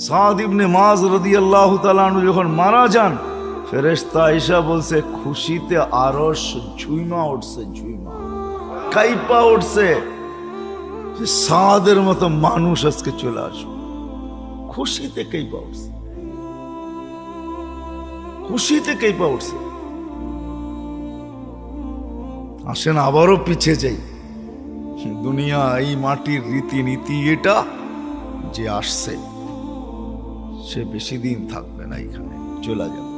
সাদ ইবনে মুআয রাদিয়াল্লাহু তাআলা আনহু যখন মারা যান, ফেরেশতা আয়েশা বলছে খুশিতে আরশ ঝুইমা উঠছে, ঝুইমা কাইপা উঠছে যে সাদের মতো মানুষ আজকে চলে আসবে। খুশিতে কাইপা উঠছে, খুশিতে কাইপা উঠছে। আসেন আবারও পিছিয়ে যাই। দুনিয়া এই মাটির রীতিনীতি এটা, যে আসছে সে বেশি দিন থাকবে না, এখানে চলে যাবে।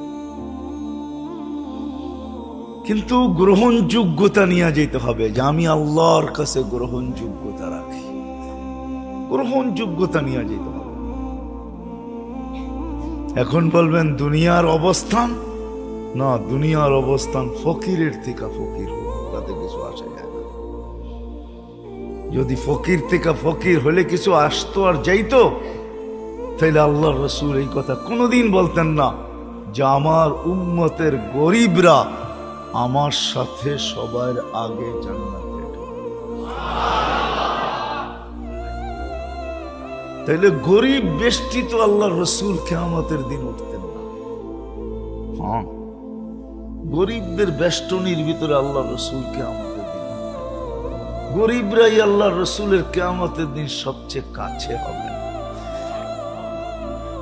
কিন্তু গ্রহণযোগ্যতা নিয়ে যেতে হবে যে আমি আল্লাহর কাছে গ্রহণযোগ্যতা রাখি, গ্রহণযোগ্যতা নিয়ে যেতে হবে। এখন বলবেন দুনিয়ার অবস্থান, না, দুনিয়ার অবস্থান ফকিরের থেকে ফকির হোক, তাতে কিছু আসে যায় না। যদি ফকির থেকে ফকির হলে কিছু আসতো আর যাইতো, তাইলে আল্লাহর রাসূল এই কথা কোনোদিন বলতেন না যে আমার উম্মতের গরিবরা আমার সাথে সবার আগে জান্নাতে ঢুকবে। তাইলে গরিব বেষ্টিত আল্লাহর রাসূল কিয়ামতের দিন উঠতেন না। হ্যাঁ, গরিবদের বেষ্টনীর ভিতরে আল্লাহর রাসূল কিয়ামতের দিন, গরিবরাই আল্লাহর রাসূলের কিয়ামতের দিন সবচেয়ে কাছে হবে।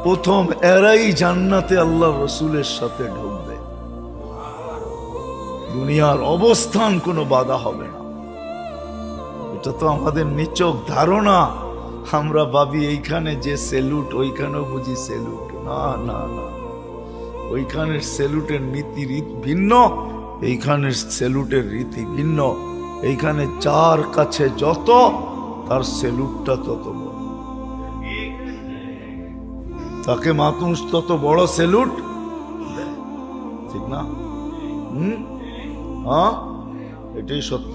প্রথম এরাই জান্নাতে আল্লাহর রাসূলের সাথে ঢুকবে। দুনিয়ার অবস্থান কোনো বাধা হবে না। এটা তো আমাদের নিচক ধারণা। আমরা ভাবি এইখানে যে সেলুট ওইখানেও বুঝি সেলুট। না না না, ওইখানের সেলুটের নীতি রীতি ভিন্ন, এইখানের সেলুটের রীতি ভিন্ন। এইখানে যার কাছে যত, তার সেলুটটা তত বড়, তাকে মানুষ তত বড় সেলুট, ঠিক না? হ্যাঁ, এটাই সত্য।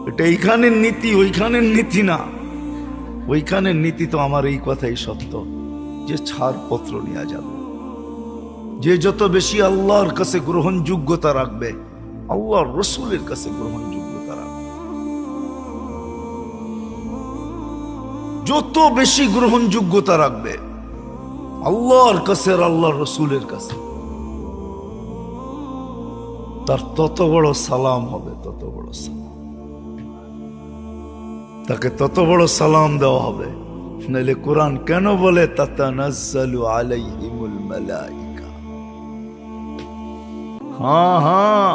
এটা এইখানের নীতি, ওইখানের নীতি না। ওইখানের নীতি তো আমার এই কথাই সত্য যে ছাড়পত্র নেওয়া যাবে। যে যত বেশি আল্লাহর কাছে গ্রহণযোগ্যতা রাখবে, আল্লাহর রাসূলের কাছে গ্রহণযোগ্যতা রাখবে, যত বেশি গ্রহণযোগ্যতা রাখবে আল্লাহর কাছে আর আল্লাহর রাসূলের কাছে, তার তত বড় সালাম হবে, তত বড় সালাম, তাকে তত বড় সালাম দেওয়া হবে। নাইলে কোরআন কেন বলে তাতানাজ্জালু আলাইহিমুল মালাইকা? হ্যাঁ হ্যাঁ,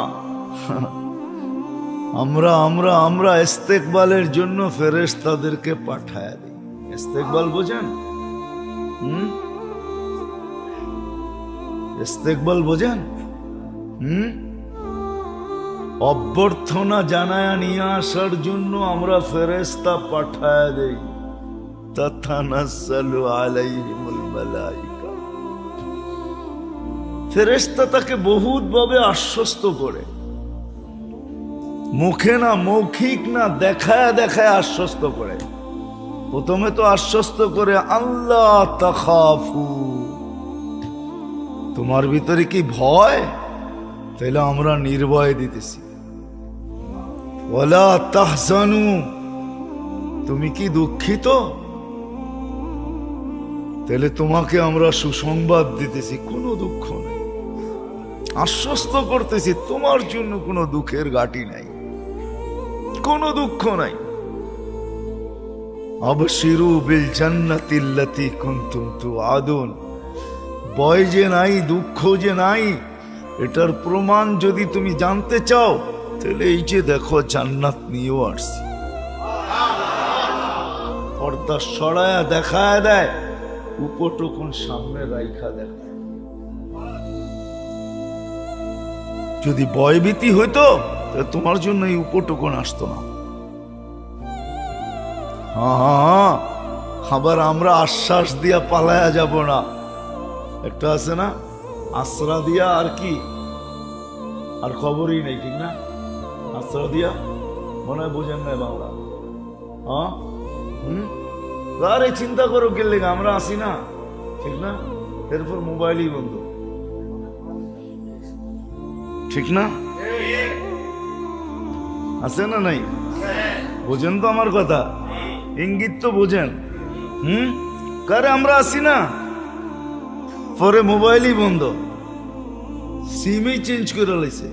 আমরা আমরা আমরা ইস্তেকবালের জন্য ফেরেশতাদেরকে পাঠায় দিই। ইস্তেকবাল বোঝেন? ইস্তেকবাল বোঝেন? অভ্যর্থনা জানায়া নিয়ে আসার জন্য আমরা ফেরেশতা পাঠায় দেই। তাতানাজ্জালু আলাইহিমুল মালাইকা। ফেরেশতা তাকে বহুত ভাবে আশ্বস্ত করে, মুখে না, মৌখিক না, দেখায় দেখায় আশ্বস্ত করে। প্রথমে তো আশ্বস্ত করে আল্লাহ তাখাফু, তোমার ভিতরে কি ভয়? তাইলে আমরা নির্ভয় দিতেছি। ওয়ালা তাহজানু, তুমি কি দুঃখিত? তাহলে তোমাকে আমরা সুসংবাদ দিতেছি, কোনো দুঃখ নেই। আশ্বস্ত করতেছি তোমার জন্য কোনো দুঃখের ঘাটি নাই, কোনো দুঃখ নাই। আবশিরু বিল জান্নাতিল্লাতী কুনতুম তুআদুন। ভয় যে নাই, দুঃখ যে নাই, এটার প্রমাণ যদি তুমি জানতে চাও, তাহলে এই যে দেখো জান্নাত নিয়েও আসছি। পর্দা সরায়া দেখায় দেয়, উপটকন সামনে রাইখা দেখা। যদি ভয়ভীতি হইতো তাহলে তোমার জন্য এই উপটকন আসতো না। হ্যাঁ, আবার আমরা আশ্বাস দিয়া পালায়া যাব না। একটা আছে না, আশ্রা দিয়া আর কি, আর খবরই নেই, ঠিক না? আশ্রা দিয়া মনে হয় বোঝেন না বাংলা। হ্যাঁ, আরে চিন্তা করো কে লেগে, আমরা আসি না, ঠিক না? এরপর মোবাইলই বন্ধ, ঠিক না? আছে না নাই? বোঝেন তো আমার কথা, ইঙ্গিত তো বোঝেন। কারে আমরা আসি না, পরে মোবাইলই বন্ধ, সিমই চেঞ্জ করে লাইছে।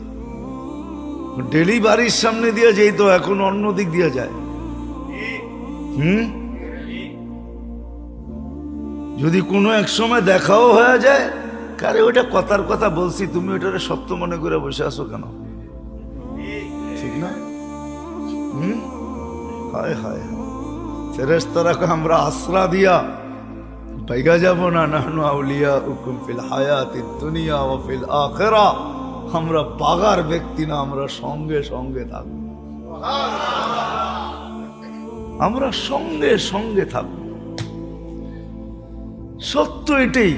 ডেলি বাড়ির সামনে দিয়ে যাই তো এখন অন্য দিক দিয়ে যায়। যদি কোনো এক সময় দেখাও হয়ে যায়, কারে ওইটা কথার কথা বলছি, তুমি ওইটারে সত্য মনে করে বসে আছো কেন? ঠিক না? হায় হায়, ফেরেশতারাকে আমরা আশ্রা দিয়া বাইগা যাব না, নাহনু আউলিয়াউকুম ফিল হায়াতিদ দুনিয়া ওয়া ফিল আখিরা। আমরা পাগার ব্যক্তি না, আমরা সঙ্গে সঙ্গে থাকব, আমরা সঙ্গে সঙ্গে থাকব। সত্য এটাই।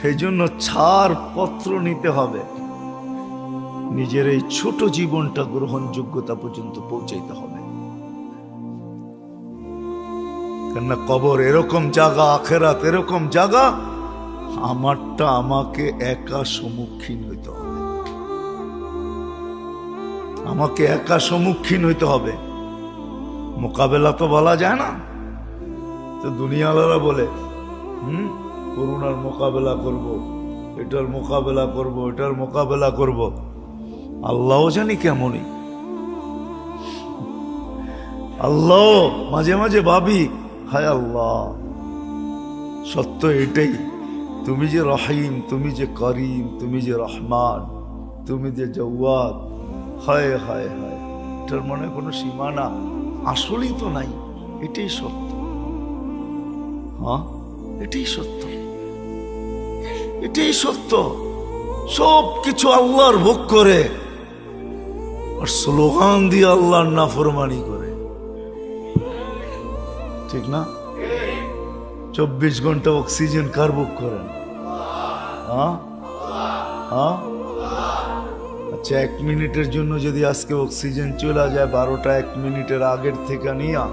সেই জন্য ছাড় পত্র নিতে হবে, নিজের এই ছোট জীবনটা গ্রহণযোগ্যতা পর্যন্ত পৌঁছাইতে হবে। কেননা কবর এরকম জায়গা, আখেরাত এরকম জায়গা, আমারটা আমাকে একা সম্মুখীন হইতে হবে, আমাকে একা সম্মুখীন হইতে হবে। মোকাবেলা তো বলা যায় না, তো দুনিয়াওয়ালারা বলে করোনার মোকাবেলা করব, এটার মোকাবেলা করব, এটার মোকাবেলা করব। আল্লাহ জানি কেমনই। আল্লাহ মাঝে মাঝে ভাবি, হায় আল্লাহ, সত্য এটাই, তুমি যে রহিম, তুমি যে করিম, তুমি যে রহমান, তুমি যে জওয়াদ, হায় হায় হায়, এটার মনে কোনো সীমানা আসলেই তো নাই। এটাই সত্য। হ্যাঁ, এটাই সত্য, এটাই সত্য। সব কিছু আল্লাহর ভোগ করে আর স্লোগান দিয়ে আল্লাহর নাফরমানি করে, ঠিক না? 24 ঘন্টা অক্সিজেন কার বুক করেন? আচ্ছা, 1 মিনিটের জন্য যদি আজকে অক্সিজেন চলে যায় 12টা 1 মিনিটের আগের থেকে নিয়ে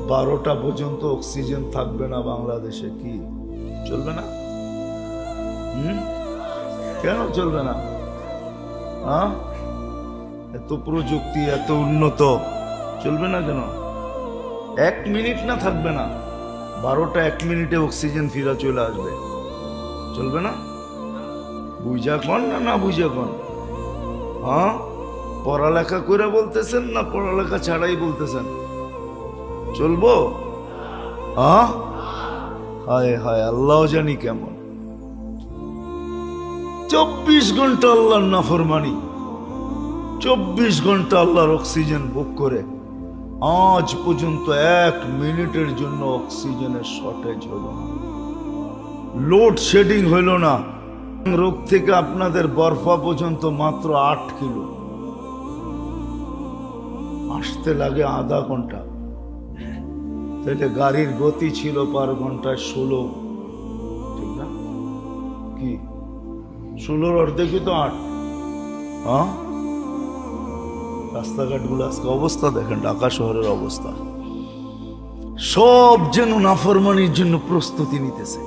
12টা পর্যন্ত অক্সিজেন থাকবে না বাংলাদেশে, কি চলবে না? কেন চলবে না? এত প্রযুক্তি, এত উন্নত, চলবে না কেন? 1 মিনিট না থাকবে না, 12টা 1 মিনিটে অক্সিজেন ফিরা চলে আসবে, চলবে না? বুঝা কোন না, না বুঝা কোন? পড়ালেখা করে বলতেছেন না পড়ালেখা ছাড়াই বলতেছেন? চলবো? হায় হায়, আল্লাহ জানি কেমন। 24 ঘন্টা আল্লাহর নাফরমানি, 24 ঘন্টা আল্লাহর অক্সিজেন বুক করে আজ পর্যন্ত 1 মিনিটের জন্য অক্সিজেনের শর্টেজ হলো না, লোড শেডিং হইল না। রোগ থেকে আপনাদের বরফা পর্যন্ত মাত্র 8 কিলো, আসতে লাগে আধা ঘন্টা। তাহলে গাড়ির গতি ছিল পার ঘন্টায় 16, ঠিক না? কি 16-র অর্ধেকই তো 8। রাস্তাঘাট গুলো আজকে অবস্থা দেখেন, ঢাকা শহরের অবস্থা, সব যেন নাফরমানির জন্য প্রস্তুতি নিতেছে।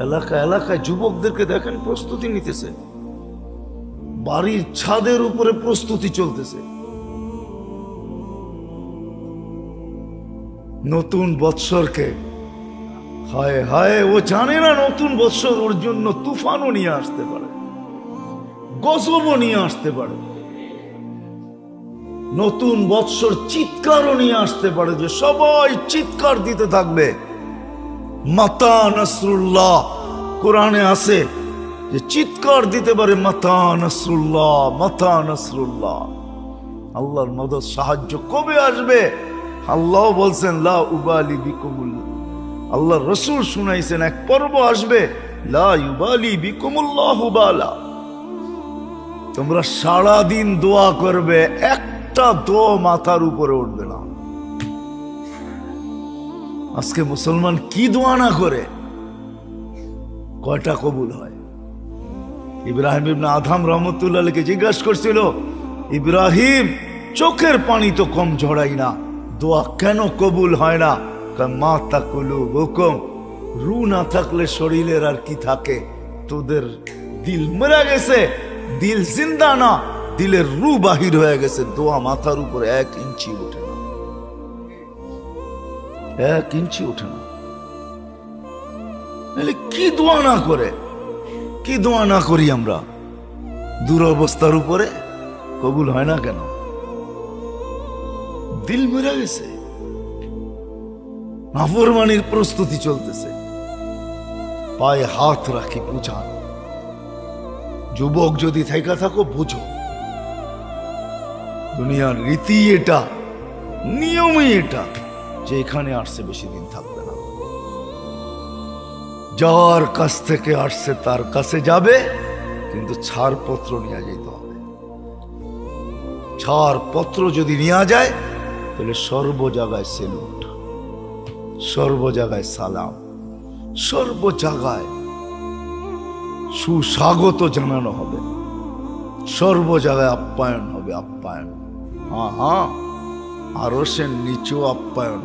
এলাকা এলাকায় যুবকদেরকে দেখেন প্রস্তুতি নিতেছে, বাড়ির ছাদের উপরে প্রস্তুতি চলতেছে। নতুন বৎসরকে, হায় হায়, ও জানে না নতুন বৎসর ওর জন্য তুফানও নিয়ে আসতে পারে, গজবও নিয়ে আসতে পারে। নতুন বৎসর চিৎকারও নিয়ে আসতে পারে, যে সবাই চিৎকার দিতে থাকবে মাতা নাসরুল্লাহ। কোরআনে আছে যে চিৎকার দিতে পারে মাতা নাসরুল্লাহ, মাতা নাসরুল্লাহ। আল্লাহর মদদ সাহায্য কবে আসবে? আল্লাহ বলছেন লা উবালি বিকুমুল, আল্লাহ রসুল শুনাইছেন এক পর্ব আসবে, লা ইউবালি বিকুমুল্লাহু বালা। তোমরা সারাদিন দোয়া করবে, একটা দোয়া মাথার উপরে উঠবে না। আজকে মুসলমান কি দোয়া না করে, কয়টা কবুল হয়? ইব্রাহিম ইবনে আদম রহমতুল্লাহ আলাইহিকে জিজ্ঞাসা করছিল, ইব্রাহিম চোখের পানি তো কম ঝরাই না, দোয়া কেন কবুল হয় না? মা তাকুলু হুকুম, রু না থাকলে শরীরের আর কি থাকে? তোদের দিল মরে গেছে, দিল জিন্দা না, দিলের রু বাহির হয়ে গেছে, দোয়া মাথার উপরে 1 ইঞ্চি ওঠে না। এক ইঞ্চি ওঠে না। কি দোয়া না করে, কি দোয়া না করি আমরা, দুরবস্থার উপরে কবুল হয় না কেন? দিল মরে গেছে, নাফরমানির প্রস্তুতি চলতেছে, পায়ে হাত রাখি বুঝান। যুবক যদি থাইকা থাকো বুঝো, দুনিয়ার রীতি এটা, নিয়মই এটা, যে এখানে আসছে বেশি দিন থাকবে না। যার কাছ থেকে আসছে তার কাছে যাবে, কিন্তু ছাড়পত্র নিয়ে যেতে হবে। ছাড়পত্র যদি নিয়ে যায় তাহলে সর্ব জায়গায় সেলুট, সর্ব জায়গায় সালাম, সর্ব জায়গায় সুস্বাগত জানানো হবে, সর্ব জায়গায় আপ্যায়ন হবে, আপ্যায়ন। হ্যাঁ হ্যাঁ, আরো সে নিচেও আপ্যায়ন।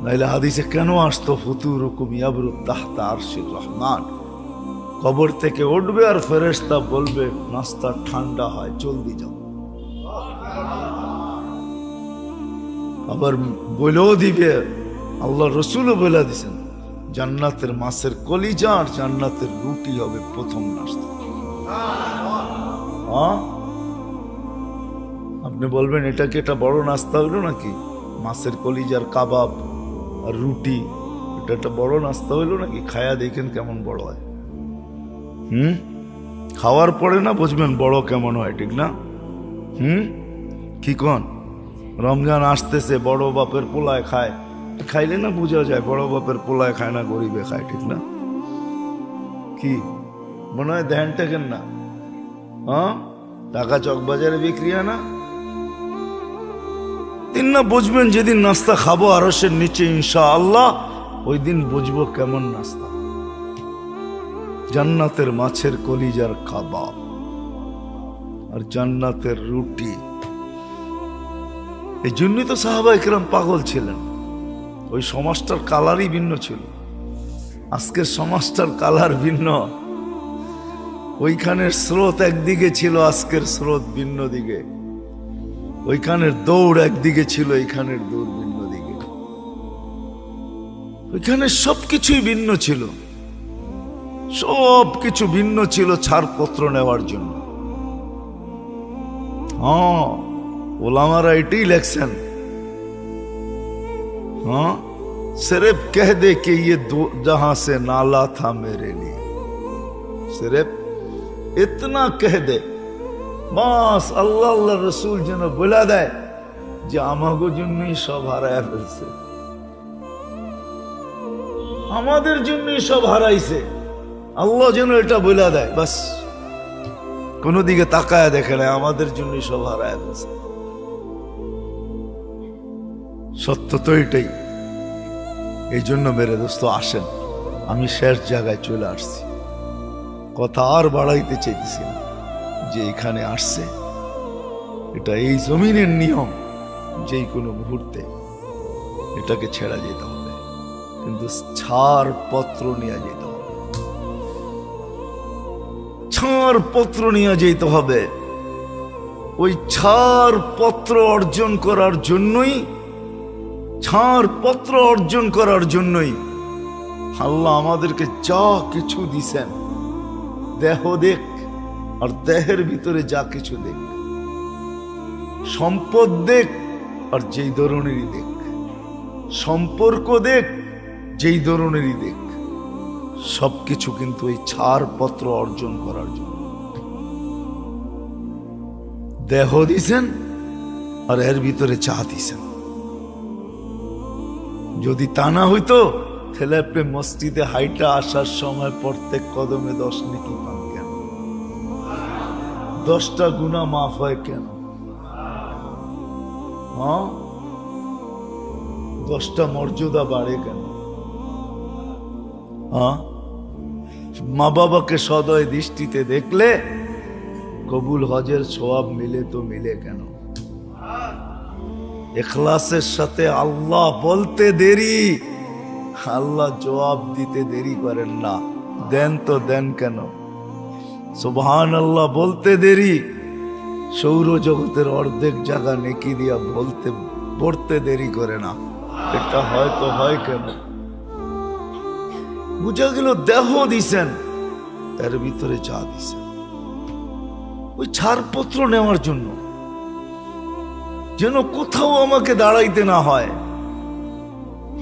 নাইলে হাদিসে কেন আসতো ফুতুরুকুম ইয়াবরু তাহতা আরশির রহমান? কবর থেকে উঠবে আর ফেরেশতা বলবে নাস্তা ঠান্ডা হয়, জলদি যাও। আবার বলেও দিবে, আল্লাহ রসুলও বলে দিছেন, জান্নাতের মাছের কলিজা আর জান্নাতের রুটি হবে প্রথম নাস্তা। আপনি বলবেন এটা কি একটা বড় নাস্তা হইলো নাকি? মাছের কলিজার কাবাব আর রুটি, এটা একটা বড় নাস্তা হইলো নাকি? খায়া দেখেন কেমন বড় হয়। খাওয়ার পরে না বুঝবেন বড় কেমন হয়, ঠিক না? কি কন? রমজান আসতেছে, বড় বাপের পোলায় খায়, খাইলে না বোঝা যায় বড় বাপের পোলায় খায় না গরিবে খায়, ঠিক না? কি মনে হয় ধ্যান টেকেন না? টাকা চকবাজারে বিক্রি হয় না? দিন না বুঝবেন যেদিন নাস্তা খাবো আরশের নিচে ইনশাআল্লাহ, ওই দিন বুঝবো কেমন নাস্তা। জান্নাতের মাছের কলিজার কাবাব আর জান্নাতের রুটি। এই জন্যই তো সাহাবায়ে কেরাম পাগল ছিলেন। ওই সমাজটার কালারই ভিন্ন ছিল, আজকের সমাজটার কালার ভিন্ন। ওইখানের স্রোত একদিকে ছিল, আজকের স্রোত ভিন্ন দিকে। ওইখানের দৌড় একদিকে ছিল, এইখানের দৌড় ভিন্ন দিকে। ওইখানে সবকিছুই ভিন্ন ছিল, সবকিছু ভিন্ন ছিল ছাড়পত্র নেওয়ার জন্য। ওলামারা এটাই লেখছেন, सिर्फ कह दे कि ये जहां से नाला था मेरे लिए, सिर्फ इतना कह दे, বাস আল্লাহ আল্লাহ রসুল যেন বলে দেয় যে আমাগো জন্যই সব হারায় ফেলছে, আমাদের জন্যই সব হারাইছে। আল্লাহ যেন এটা বলে দেয়, বাস কোনো দিকে তাকায় দেখে না, আমাদের জন্যই সব হারায় ফেলছে। সত্য তো এটাই। এই জন্য মেরে দোস্ত আসেন, আমি শেষ জায়গায় চলে আসছি, কথা আর বাড়াইতে চাইতেছি না। যে এখানে আসছে এটা এই জমিনের নিয়ম, যেই কোনো মুহূর্তে এটাকে ছেড়া যেতে হবে, কিন্তু ছাড়পত্র নিয়ে যেতে হবে, ছাড়পত্র নিয়ে যেতে হবে। ওই ছাড়পত্র অর্জন করার জন্যই, ছাড়পত্র অর্জন করার জন্যই আল্লাহ আমাদেরকে যা কিছু দিছেন, দেহ দেখ আর দেহের ভিতরে যা কিছু দেখ, সম্পদ দেখ আর যেই ধরনেরই দেখ, সম্পর্ক দেখ যেই ধরনেরই দেখ, সবকিছু কিন্তু এই ছাড়পত্র অর্জন করার জন্য। দেহ দিছেন আর এর ভিতরে চা দিছেন। যদি তা না হইতো তাহলে আপনি মসজিদে হাইটা আসার সময় প্রত্যেক কদমে 10 নেকি পান কেন? 10টা গুনাহ মাফ হয় কেন? 10টা মর্যাদা বাড়ে কেন? মা বাবাকে সদয় দৃষ্টিতে দেখলে কবুল হজের সওয়াব মিলে তো মিলে কেন? ইখলাসের সাথে আল্লাহ বলতে দেরি, আল্লাহ জবাব দিতে দেরি করেন না। দেন তো দেন কেন? সুবহানাল্লাহ বলতে দেরি, সৌরজগতের অর্ধেক জায়গা নেকি দিয়া পড়তে দেরি করে না। এটা হয়তো হয় কেন বুঝা গেল, দেহ দিছেন, এর ভিতরে চা দিছেন ওই ছাড়পত্র নেওয়ার জন্য, যেন কোথাও আমাকে দাঁড়াইতে না হয়।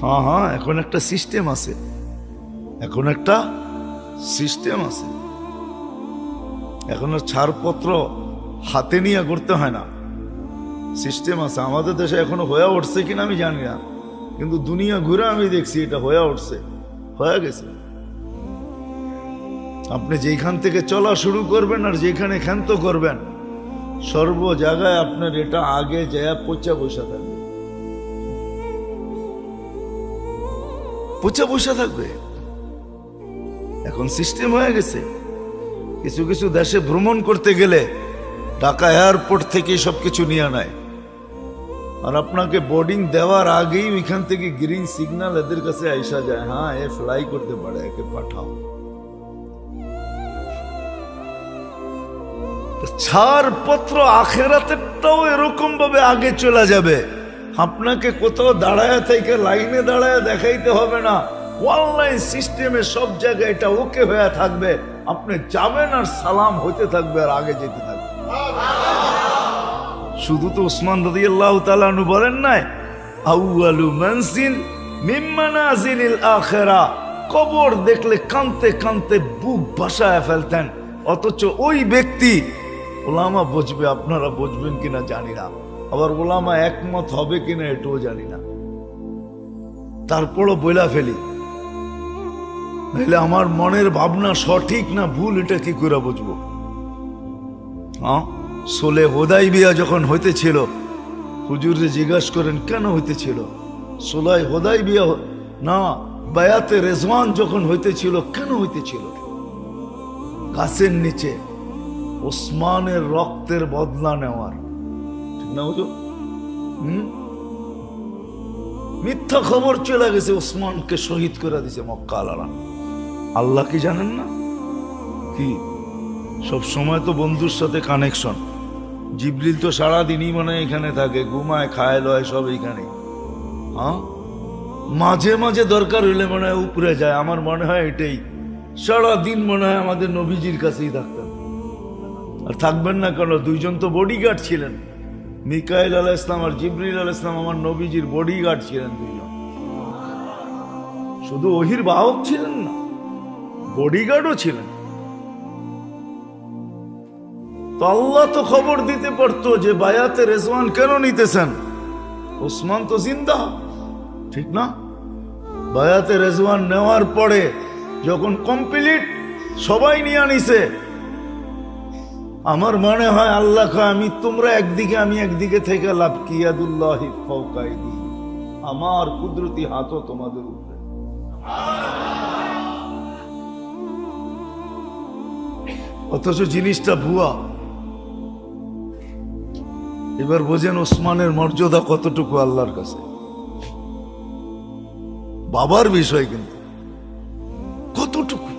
হ্যাঁ হ্যাঁ, এখন একটা সিস্টেম আছে, এখন একটা সিস্টেম আছে। এখন আর ছাড়পত্র হাতে নিয়ে করতে হয় না, সিস্টেম আছে। আমাদের দেশে এখনো হয়ে উঠছে কিনা আমি জানি না, কিন্তু দুনিয়া ঘুরে আমি দেখছি এটা হয়ে উঠছে, হয়ে গেছে। আপনি যেখান থেকে চলা শুরু করবেন আর যেখানে ক্ষান্ত করবেন, সর্ব জায়গায় আপনার এটা আগে যায় পচা বসা থাকবে, পচা বসা থাকবে। এখন সিস্টেম হয়ে গেছে। কিছু কিছু দেশে ভ্রমণ করতে গেলে ঢাকা এয়ারপোর্ট থেকে সবকিছু নিয়ে নেয়, আর আপনাকে বোর্ডিং দেওয়ার আগেই ওইখান থেকে গ্রিন সিগন্যাল এদের কাছে আইসা যায়, হ্যাঁ এ ফ্লাই করতে পারে, একে পাঠাও। ছাড়পত্র আখেরাতেরটাও এরকম ভাবে আগে চলে যাবে। আপনাকে কোথাও দাঁড়ায় থেকে লাইনে দাঁড়ায় দেখাইতে হবে না, অনলাইন সিস্টেমে সব জায়গায় এটা ওকে হয়ে থাকবে। আপনি যাবেন আর সালাম হইতে থাকবে আর আগে যেতে থাকবে। শুধু তো ওসমান রাদিয়াল্লাহু তাআলা আনহু বলেন নাই, আউয়ালু মানজিল মিন মানাজিলিল আখিরা, কবর দেখলে কাঁদতে কাঁদতে বুক ভাসায় ফেলতেন। অথচ ওই ব্যক্তি, ওলামা বুঝবে, আপনারা বুঝবেন কিনা জানি না, আবার ওলামা একমত হবে কিনা এটাও জানি না, তারপরও বইলা ফেলি, নাহলে আমার মনের ভাবনা সঠিক না ভুল এটা কি করে বুঝবো? হ্যাঁ, সোলে হুদাইবিয়া যখন হইতেছিল, হুজুরে জিজ্ঞাসা করেন কেন হইতেছিল? সোলাই হুদাইবিয়া না, বায়াতে রেজওয়ান যখন হইতেছিল কেন হইতেছিল? গাছের নিচে ওসমানের রক্তের বদলা নেওয়ার, ঠিক না হুজুর? মিথ্যা খবর চলে গেছে, ওসমানকে শহীদ করে দিছে মক্কা আলারা। আল্লাহ কি জানেন না? কি সব সময় তো বন্ধুর সাথে কানেকশন। জিবরিল তো সারাদিনই মনে হয় এখানে থাকে, ঘুমায়, খায়, লয়, সব এইখানে। হ্যাঁ, মাঝে মাঝে দরকার হইলে মনে হয় উপরে যায়। আমার মনে হয় এটাই, সারাদিন মনে হয় আমাদের নবীজির কাছেই থাকতেন। আর থাকবেন না কেন? দুইজন তো বডিগার্ড ছিলেন, মিকাইল আলাইহিস সালাম আর জিবরিল আলাইহিস সালাম আমার নবীজির বডিগার্ড ছিলেন দুইজন। শুধু ওহির বাহক ছিলেন না, বডিগার্ডও ছিলেন। তো আল্লাহ তো খবর দিতে পারতো যে বায়াতে রেজওয়ান কেন নিতেছেন, ওসমান তো জিন্দা, ঠিক না? বায়াতে রেজওয়ান নেওয়ার পরে যখন কমপ্লিট সবাই নিয়ে আনিছে, আমার মনে হয় আল্লাহ কয়, আমি তোমরা একদিকে আমি একদিকে থেকে লাভ কি, ইয়াদুল্লাহি ফাওকা আইদিহিম, আমার কুদরতি হাতও তোমাদের উপরে। অথচ জিনিসটা ভুয়া। এবার বোঝেন ওসমানের মর্যাদা কতটুকু আল্লাহর কাছে। বাবার বিষয় কিন্তু কতটুকু,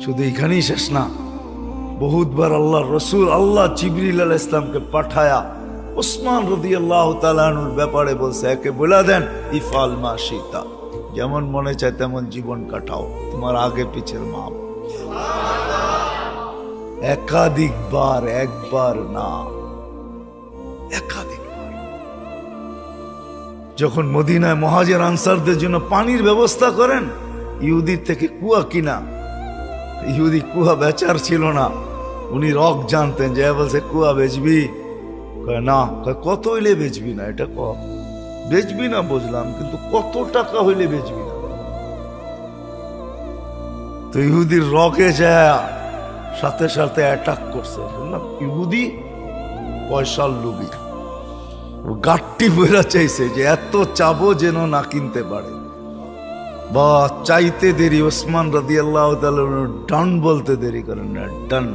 শুধু এখানেই শেষ না। বহুতবার আল্লাহর রসুল, আল্লাহ জিবরিল আলাইহিস সালামকে পাঠায়া ওসমান রাদিয়াল্লাহু তাআলা আনহুর ব্যাপারে বলছে, একে বলে দেন ইফাল মা শিতা, যেমন মনে চায় তেমন জীবন কাটাও, তোমার আগে পিছের মাপ। একাধিকবার, একবার না, একাধিকবার। যখন মদিনায় মুহাজির আনসারদের জন্য পানির ব্যবস্থা করেন, ইহুদির থেকে কুয়া কিনা, ইহুদি কুয়া বেচার ছিল না, উনি রক জানতেন, যে বলছে কুয়া বেচবি? না। কত হইলে বেচবি না? এটা বেচবি না বুঝলাম, কিন্তু কত টাকা হইলে বেচবি না? তো ইহুদির রকে যায় সাথে সাথে অ্যাটাক করছে। ইহুদি পয়সার লোভী, গাট্টি বইরা চাইছে যে এত চাবো যেন না কিনতে পারে। বা চাইতে দেরি, ওসমান রাদিয়াল্লাহু তাআলা ডান বলতে দেরি করেন না, ডান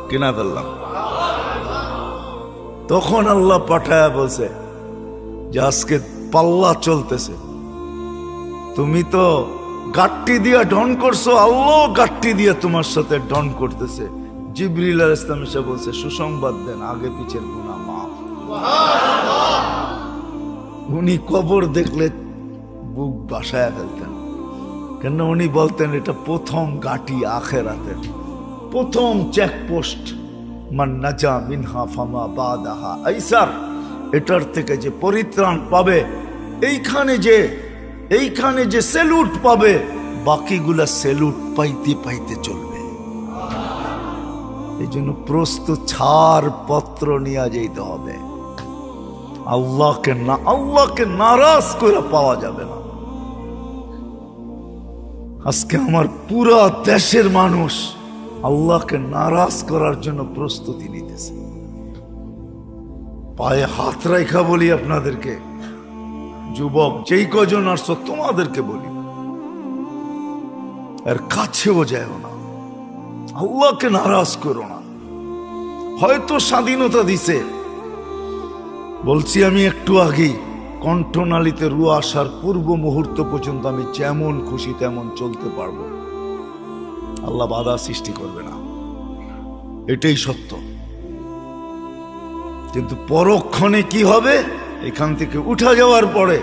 কিনা ফেললাম। তখন আল্লাহ পাঠায়া বলছে যে আজকে পাল্লা চলতেছে, তুমি তো গাট্টি দিয়া ডন করছো, আল্লাহ গাট্টি দিয়া তোমার সাথে ডন করতেছে। জিবরিল আলাইহিস সালাম এসে বলছে, সুসংবাদ দেন, আগে পিছের গুনাহ মাফ। উনি কবর দেখলে বুক বাসায় ফেলতেন, কেন উনি বলতেন এটা প্রথম ঘাঁটি আখেরাতের, প্রথম চেকপোস্ট। মান নাজা মিনহা ফামা বাদাহা আইসার, এটার থেকে যে পরিত্রাণ পাবে, এইখানে যে সেলুট পাবে, বাকিগুলা সেলুট পাইতে পাইতে চলবে। এই জন্য প্রস্তুত ছাড় পত্র নিয়ে যেতে হবে। আল্লাহকে নারাজ করে পাওয়া যাবে না। আজকে আমার পুরা দেশের মানুষ আল্লাহকে নারাজ করার জন্য প্রস্তুতি নিতেছে। পায়ে হাত রাখা বলি আপনাদেরকে, যুবক যেই কজন আসছো তোমাদেরকে বলি, এর কাছেও যায় না, আল্লাহকে নারাজ করো না। হয়তো স্বাধীনতা দিছে, বলছি আমি একটু আগেই, কণ্ঠনালীতে রু আসার পূর্ব মুহূর্ত পর্যন্ত আমি যেমন খুশি তেমন চলতে পারবো, আল্লাহ বাধা সৃষ্টি করবে না, এটাই সত্য। কিন্তু পরক্ষণে কি হবে, এখান থেকে উঠা যাওয়ার পরে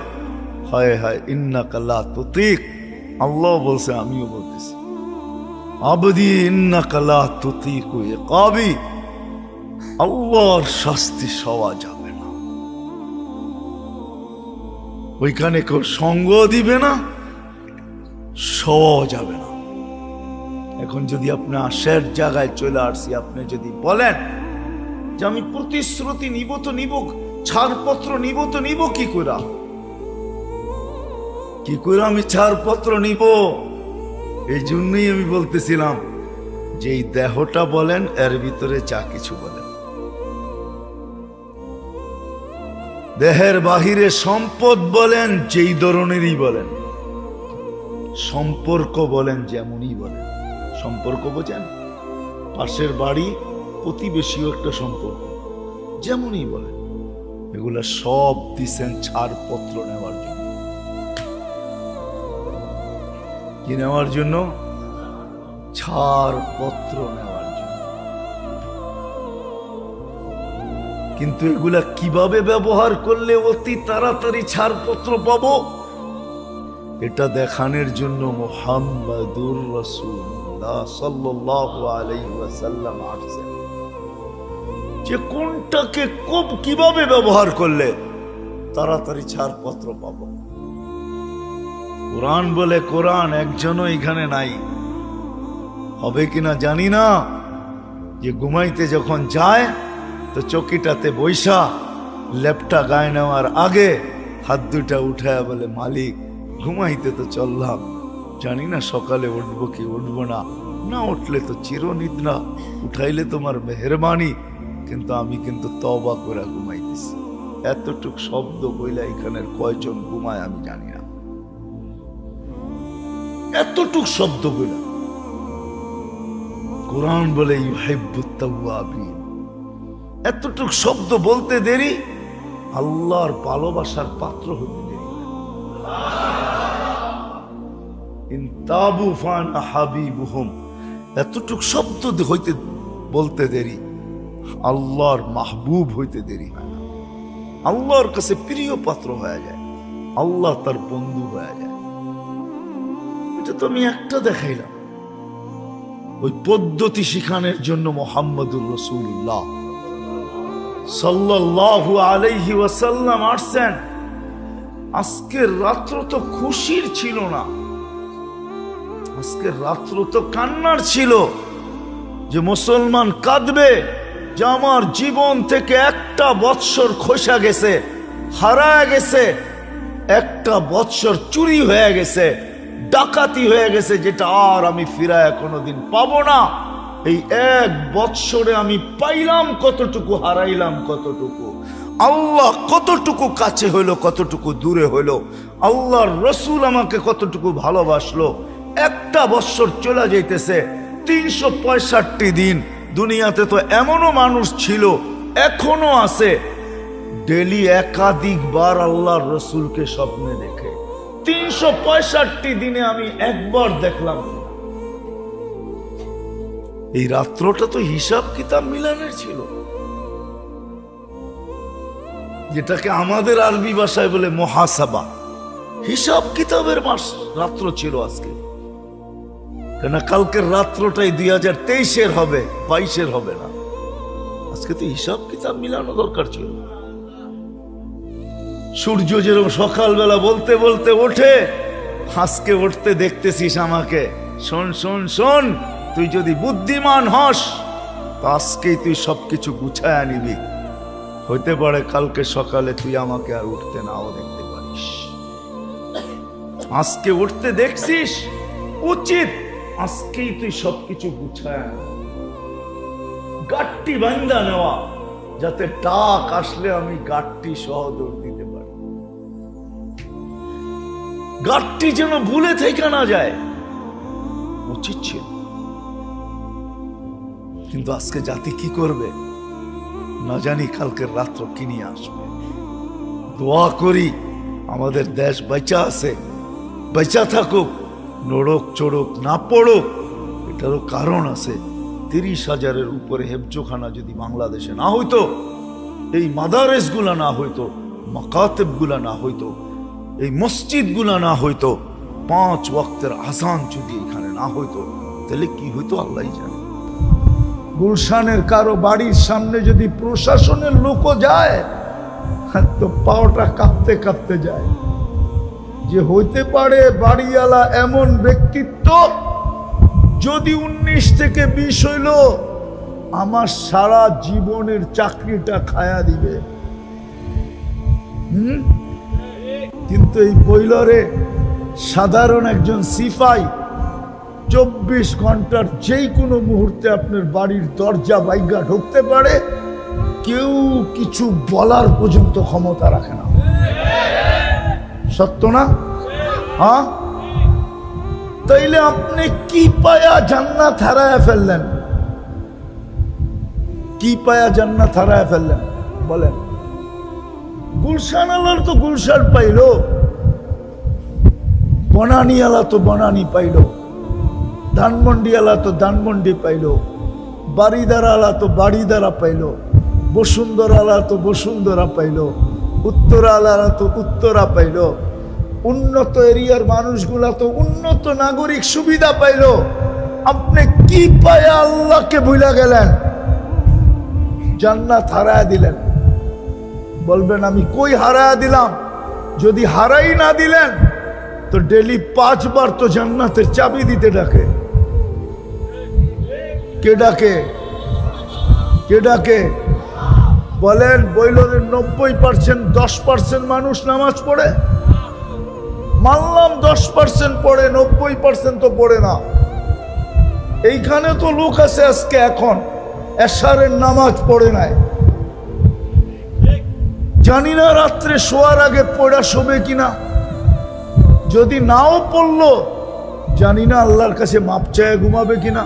হায় হায় ইন্নাকা লা তুতিক, আল্লাহ বলছে, আমিও বলতেছি, আবদি ইন্নাকা লা তুতিকু ইকাবি, আল্লাহর শাস্তি সওয়া যাবে না। ওইখানে কেউ সঙ্গ দিবে না, সওয়া যাবে না। এখন যদি আপনি আশের জায়গায় চলে আসছি, আপনি যদি বলেন যে আমি প্রতিশ্রুতি নিব তো নিব, ছাড়পত্র নিব তো নিব, কি করে আমি ছাড়পত্র নিব? এই জন্যই আমি বলতেছিলাম যে এই দেহটা বলেন, এর ভিতরে যা কিছু বলেন, দেহের বাহিরে সম্পদ বলেন যেই ধরনেরই বলেন, সম্পর্ক বলেন যেমনই বলেন। সম্পর্ক বোঝেন, পাশের বাড়ি, প্রতিবেশীও একটা সম্পর্ক, যেমনই বলেন, এগুলা সব দিছেন ছাড়পত্র নেওয়ার জন্য। কি নেওয়ার জন্য? ছাড়পত্র নেওয়ার জন্য। কিন্তু এগুলা কিভাবে ব্যবহার করলে অতি তাড়াতাড়ি ছাড়পত্র পাবো, এটা দেখানোর জন্য মুহাম্মাদুর রাসূলুল্লাহ সাল্লাল্লাহু আলাইহি ওয়াসাল্লাম আসছেন, যে কোনটাকে কিভাবে ব্যবহার করলে তাড়াতাড়ি ছাড়পত্র পাবো। কোরআন বলে, কোরআন একজনও এখানে নাই, হবে কিনা জানি না, যে ঘুমাইতে যখন যায় তো চকিটাতে বৈশা লেপটা গায়ে নেওয়ার আগে হাত দুটা উঠায় বলে, মালিক ঘুমাইতে তো চললাম, জানি না সকালে উঠবো কি উঠবো না, না উঠলে তো চিরনিদ্রা, উঠাইলে তোমার মেহেরবানি, কিন্তু আমি কিন্তু তওবা করে ঘুমাইতেছি। এতটুক শব্দ কইলা এখানের কয়জন ঘুমায় আমি জানি না, এতটুক শব্দ কইলা। কোরআন বলে ইউহিব্বুত তাওয়াবিন, এতটুক শব্দ বলতে দেরি, আল্লাহর ভালোবাসার পাত্র হতে দেরি। ইন তাবু ফানা হাবিবুহুম, এতটুক শব্দ হইতে বলতে দেরি, আল্লাহর মাহবুব হইতে দেরি হয় না। আল্লাহর কাছে প্রিয় পাত্র হয়ে যায়, আল্লাহ তার বন্ধু হয়ে যায়। এটা তো আমি একটা দেখাইলাম। ওই পদ্ধতি শিখানোর জন্য মুহাম্মাদুর রাসূলুল্লাহ সাল্লাল্লাহু আলাইহি ওয়াসাল্লাম আসছেন। আজকের রাত্র তো খুশির ছিল না, আজকের রাত্র তো কান্নার ছিল, যে মুসলমান কাঁদবে যে আমার জীবন থেকে একটা বৎসর খসা গেছে, হারায় গেছে, একটা বৎসর চুরি হয়ে গেছে, ডাকাতি হয়ে গেছে, যেটা আর আমি ফিরায় কোনোদিন পাবো না। এই এক বৎসরে আমি পাইলাম কতটুকু, হারাইলাম কতটুকু, আল্লাহ কতটুকু কাছে হইলো, কতটুকু দূরে হইলো, আল্লাহর রসুল আমাকে কতটুকু ভালোবাসলো। একটা বৎসর চলে যাইতেছে, 365 দিন। দুনিয়াতে তো এমনও মানুষ ছিল, এখনো আছে, ডেলি একাধিকবার আল্লাহর রসুলকে স্বপ্নে দেখে। 365 দিনে আমি একবার দেখলাম। এই রাত্রটা তো হিসাব কিতাব মিলানের ছিল। যেটাকে আমাদের আরবি ভাষায় বলে মুহাসাবা। হিসাব কিতাবের মাস রাত্র ছিল আজকে, কেন কালকের রাত্রটাই 2023-এর হবে, 22-এর হবে না। আজকে তো হিসাব কিতাব মিলানো দরকার ছিল। সূর্য যেরকম সকালবেলা বলতে বলতে ওঠে, আজকে উঠতে দেখতেছিস আমাকে, শোন শোন শোন, তুই যদি বুদ্ধিমান হস তো আজকেই তুই সবকিছু গুছায় নিবি। হইতে পারে কালকে সকালে তুই আমাকে আর উঠতে নাও দেখতে পারিস। আজকে উঠতে দেখছিস, উচিত আজকেই তুই সবকিছু গুছায় গাট্টি বান্দা নেওয়া, যাতে টাক আসলে আমি গাট্টি সহ দৌড় দিতে পারি। গাট্টি যেন ভুলে থেকে না যায়, উচিত ছিল। কিন্তু আজকে জাতি কি করবে না জানি, কালকের রাত্র কি নিয়ে আসবে। দোয়া করি আমাদের দেশ বেঁচা আছে, বেঁচা থাকুক, নড়ক চড়ক না পড়ুক। এটারও কারণ আছে। 30,000-এর উপরে হেফজোখানা যদি বাংলাদেশে না হইতো, এই মাদারেস গুলা না হইতো, মাকাতেব গুলা না হইতো, এই মসজিদ গুলা না হইতো, 5 ওয়াক্তের আজান যদি এখানে না হইতো, তাহলে কি হইতো আল্লাহ জানে। গুলশানের কারো বাড়ির সামনে যদি প্রশাসনের লোকও যায় তো পাওটা কাঁপতে কাঁপতে যায়, যে হইতে পারে বাড়িওয়ালা এমন ব্যক্তিত্ব, যদি 19 থেকে 20 হইল আমার সারা জীবনের চাকরিটা খায়া দিবে। কিন্তু এই বইলরে সাধারণ একজন সিপাই 24 ঘন্টার যেই কোনো মুহূর্তে আপনার বাড়ির দরজা বাইগা ঢুকতে পারে, কেউ কিছু বলার পর্যন্ত ক্ষমতা রাখে না। সত্য না? হ্যাঁ, তাইলে আপনি কি পায়া জান্নাত হারায় ফেললেন? কি পায়া জান্নাত হারায় ফেললেন বলেন? গুলশান আলার তো গুলশান পাইলো, বনানী আলা তো বনানী পাইলো, ধানমন্ডি আলা তো ধানমন্ডি পাইলো, বাড়িদারা আলা তো বাড়িদারা পাইলো, বসুন্ধরা আলা তো বসুন্ধরা পাইলো, উত্তরা আলা তো উত্তরা পাইলো, উন্নত এরিয়ার মানুষগুলা তো উন্নত নাগরিক সুবিধা পাইলো। আপনি কি পায়া আল্লাহকে ভুলা গেলেন, জান্নাত হারায়া দিলেন? বলবেন আমি কই হারায়া দিলাম? যদি হারাই না দিলেন তো ডেলি 5 বার তো জান্নাতের চাবি দিতে ডাকে। কে ডাকে? কে ডাকে বলেন? বইলের 90% 10% মানুষ নামাজ পড়ে। মানলাম 10% পড়ে, 90% তো পড়ে না। এইখানে তো লোক আছে আজকে এখন এশারের নামাজ পড়ে নাই, জানি না রাত্রে শোয়ার আগে পড়া শোবে কিনা। যদি নাও পড়লো জানি না আল্লাহর কাছে মাপ চায় ঘুমাবে কিনা।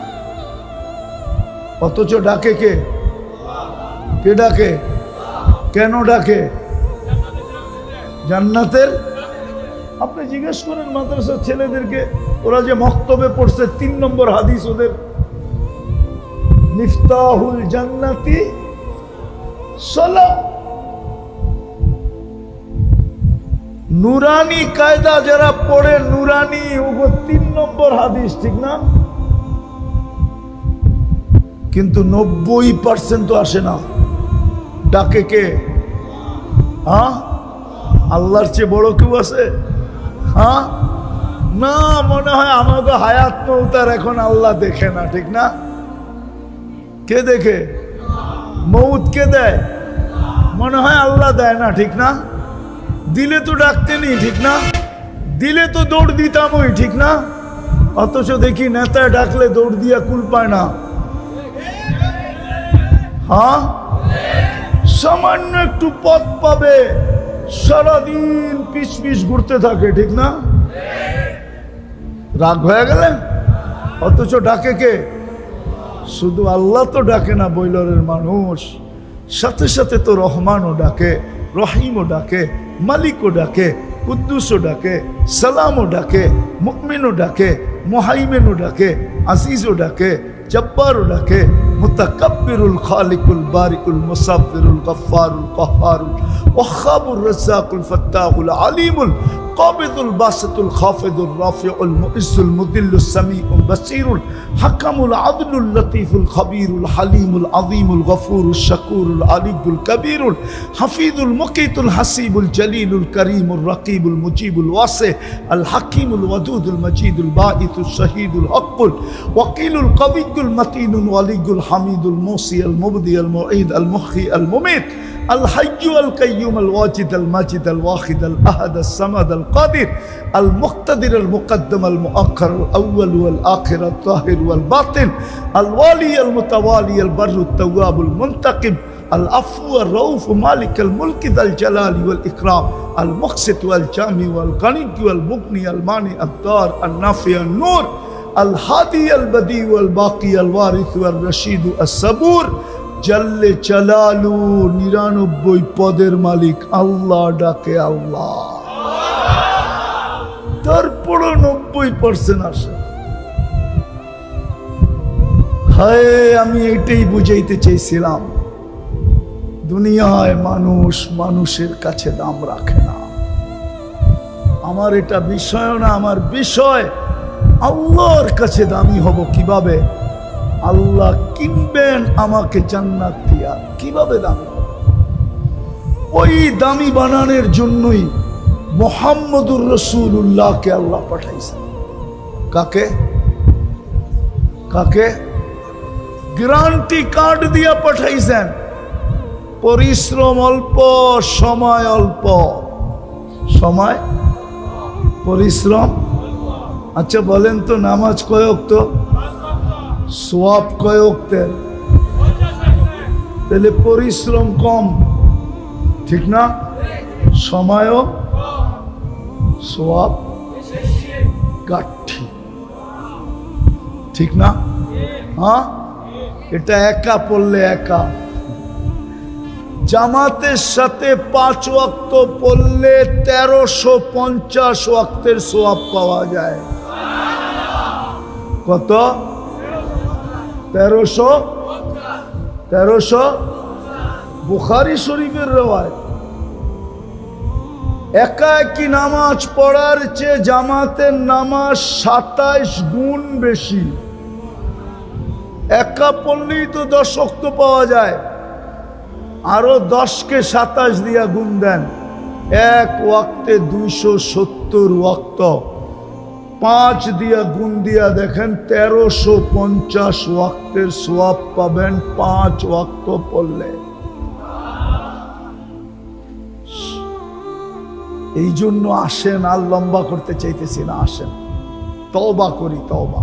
অথচ ডাকে কে? কে ডাকে? কেন ডাকে? জান্নাতের। আপনি জিজ্ঞেস করেন মাদ্রাসার ছেলেদেরকে, ওরা যে মক্তবে পড়ছে 3 নম্বর হাদিস ওদের, মিফতাহুল জান্নাতি সালাত। নুরানি কায়দা যারা পড়ে, নুরানি, ওগো 3 নম্বর হাদিস, ঠিক না? কিন্তু 90% তো আসে না। ডাকে কে? হ্যাঁ, আল্লাহর চেয়ে বড় কেউ আছে? হ্যাঁ না, মনে হয় আমাকে হায়াত মৌতার এখন আল্লাহ দেখে না, ঠিক না? কে দেখে? মৌত কে দেয়? মনে হয় আল্লাহ দেয় না, ঠিক না? দিলে তো ডাকতেনি, ঠিক না? দিলে তো দৌড় দিতামই, ঠিক না? অথচ দেখি নেতায় ডাকলে দৌড় দিয়া কুল পায় না। হ্যাঁ, সামান্য একটু পথ পাবে, সারাদিন পিছ পিছ ঘুরতে থাকে, ঠিক না? রাগ হয়ে গেলেন? অথচ ডাকে কে? শুধু আল্লাহ তো ডাকে না বইলরের মানুষ, সাথে সাথে তো রহমানও ডাকে, রহিমও ডাকে, মালিকও ডাকে, কুদ্দুসও ডাকে, সালামও ডাকে, মুমিনও ডাকে, মুহাইমিনও ডাকে, আজিজও ডাকে, জব্বারও ডাকে, মুতাকাব্বিরুল খালিকুল বারিকুল মুসাব্বিরুল গফফারুল কাহ্হারুল وهاب الرزاق الفتاح العليم القابض الباسط الخافض الرافع المعز المذل السميع البصير الحكم العدل اللطيف الخبير الحليم العظيم الغفور الشكور العلي الكبير الحفيظ المقيت الحسيب الجليل الكريم الرقيب المجيب الواسع الحكيم الودود المجيد الباعث الشهيد الحق الوكيل القوي المتين الولي الحميد الموصي المبدي المعيد المحيي المميت الحي القيوم الواجد الماجد الواحد الأحد الصمد القادر المقتدر المقدم المؤخر الأول والآخر الظاهر والباطن الوالي المتوالي البر التواب المنتقم العفو الرؤوف مالك الملك ذا الجلال والإكرام المقسط والجامع والغني والمغني المانع الضار النافع النور الهادي البديع والباقي الوارث والرشيد الصبور জাল্লে চালালু 99 পদের মালিক আল্লাহ ডাকে আল্লাহ তারপর 90% আসে হায় আমি এটাই বুঝাইতে চাইছিলাম দুনিয়ায় মানুষ মানুষের কাছে দাম রাখে না আমার এটা বিষয় না আমার বিষয় আল্লাহর কাছে দামি হব কিভাবে আল্লাহ কিনবেন আমাকে জান্নাত দিয়া কিভাবে দামি ওই দামি বানানোর জন্যই মুহাম্মদুর রাসূলুল্লাহকে আল্লাহ পাঠাইছেন কাকে কাকে গ্যারান্টি কার্ড দিয়া পাঠাইছেন পরিশ্রম অল্প সময় অল্প সময় পরিশ্রম আচ্ছা বলেন তো নামাজ কয় ওয়াক্ত সোয়াব কয় ওয়াক্তের তাহলে পরিশ্রম কম ঠিক না সময়ও সোয়াব গাঠি ঠিক না হ্যাঁ এটা একা পড়লে একা জামাতের সাথে 5 ওয়াক্ত পড়লে 1350 ওয়াক্তের সোয়াব পাওয়া যায় কত 1300 বুখারী শরীফের রওয়ায়াত একা একই নামাজ পড়ার চেয়ে জামাতের নামাজ 27 গুণ বেশি একা পড়লেই তো 10 ওয়াক্ত পাওয়া যায় আরো 10 কে 27 দিয়া গুণ দেন এক ওয়াক্তে 270 ওয়াক্ত 5 দিয়া গুণ দিয়া দেখেন 1350 ওয়াক্তের সওয়াব পাবেন 5 ওয়াক্ত পড়লে এই জন্য আসেন আর লম্বা করতে চাইতেছি না আসেন তওবা করি তওবা